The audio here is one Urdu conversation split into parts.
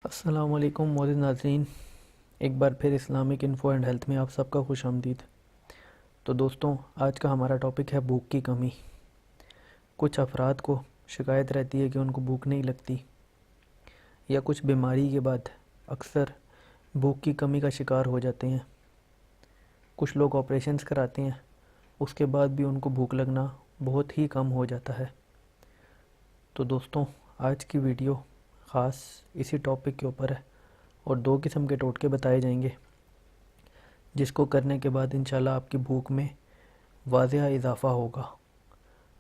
السلام علیکم معزز ناظرین، ایک بار پھر اسلامک انفو اینڈ ہیلتھ میں آپ سب کا خوش آمدید۔ تو دوستوں، آج کا ہمارا ٹاپک ہے بھوک کی کمی۔ کچھ افراد کو شکایت رہتی ہے کہ ان کو بھوک نہیں لگتی، یا کچھ بیماری کے بعد اکثر بھوک کی کمی کا شکار ہو جاتے ہیں۔ کچھ لوگ آپریشنز کراتے ہیں، اس کے بعد بھی ان کو بھوک لگنا بہت ہی کم ہو جاتا ہے۔ تو دوستوں، آج کی ویڈیو خاص اسی ٹاپک کے اوپر ہے، اور 2 قسم کے ٹوٹکے بتائے جائیں گے جس کو کرنے کے بعد انشاءاللہ آپ کی بھوک میں واضح اضافہ ہوگا،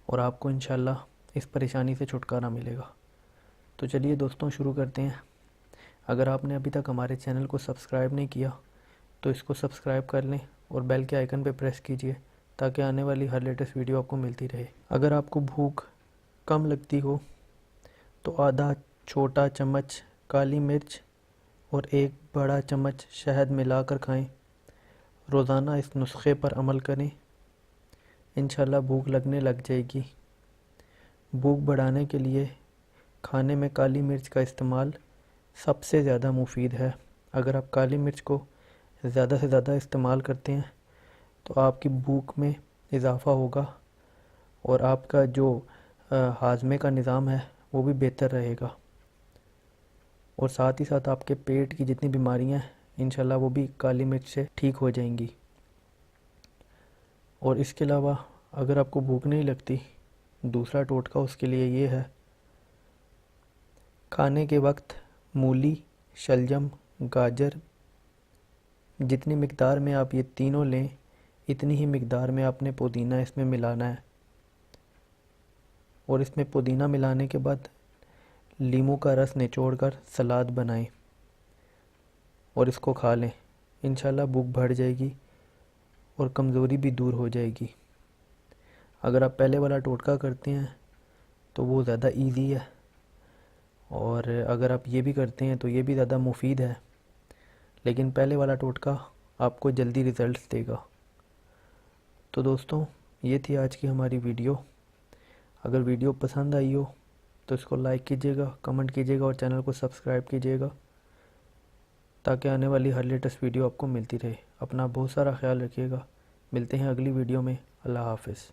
اور آپ کو انشاءاللہ اس پریشانی سے چھٹکارا ملے گا۔ تو چلیے دوستوں، شروع کرتے ہیں۔ اگر آپ نے ابھی تک ہمارے چینل کو سبسکرائب نہیں کیا تو اس کو سبسکرائب کر لیں اور بیل کے آئیکن پہ پریس کیجئے تاکہ آنے والی ہر لیٹسٹ ویڈیو آپ کو ملتی رہے۔ اگر آپ کو بھوک کم لگتی ہو تو آدھا چھوٹا چمچ کالی مرچ اور 1 بڑا چمچ شہد ملا کر کھائیں۔ روزانہ اس نسخے پر عمل کریں، انشاءاللہ بھوک لگنے لگ جائے گی۔ بھوک بڑھانے کے لیے کھانے میں کالی مرچ کا استعمال سب سے زیادہ مفید ہے۔ اگر آپ کالی مرچ کو زیادہ سے زیادہ استعمال کرتے ہیں تو آپ کی بھوک میں اضافہ ہوگا، اور آپ کا جو ہاضمے کا نظام ہے وہ بھی بہتر رہے گا، اور ساتھ ہی ساتھ آپ کے پیٹ کی جتنی بیماریاں ہیں انشاءاللہ وہ بھی کالی مرچ سے ٹھیک ہو جائیں گی۔ اور اس کے علاوہ اگر آپ کو بھوک نہیں لگتی، دوسرا ٹوٹکا اس کے لیے یہ ہے: کھانے کے وقت مولی، شلجم، گاجر، جتنی مقدار میں آپ یہ تینوں لیں اتنی ہی مقدار میں آپ نے پودینہ اس میں ملانا ہے، اور اس میں پودینہ ملانے کے بعد لیموں کا رس نچوڑ کر سلاد بنائیں اور اس کو کھا لیں۔ انشاءاللہ بھوک بڑھ جائے گی اور کمزوری بھی دور ہو جائے گی۔ اگر آپ پہلے والا ٹوٹکا کرتے ہیں تو وہ زیادہ ایزی ہے، اور اگر آپ یہ بھی کرتے ہیں تو یہ بھی زیادہ مفید ہے، لیکن پہلے والا ٹوٹکا آپ کو جلدی ریزلٹس دے گا۔ تو دوستوں، یہ تھی آج کی ہماری ویڈیو۔ اگر ویڈیو پسند آئی ہو تو اس کو لائک کیجیے گا، کمنٹ کیجیے گا، اور چینل کو سبسکرائب کیجیے گا تاکہ آنے والی ہر لیٹسٹ ویڈیو آپ کو ملتی رہے۔ اپنا بہت سارا خیال رکھیے گا۔ ملتے ہیں اگلی ویڈیو میں۔ اللہ حافظ۔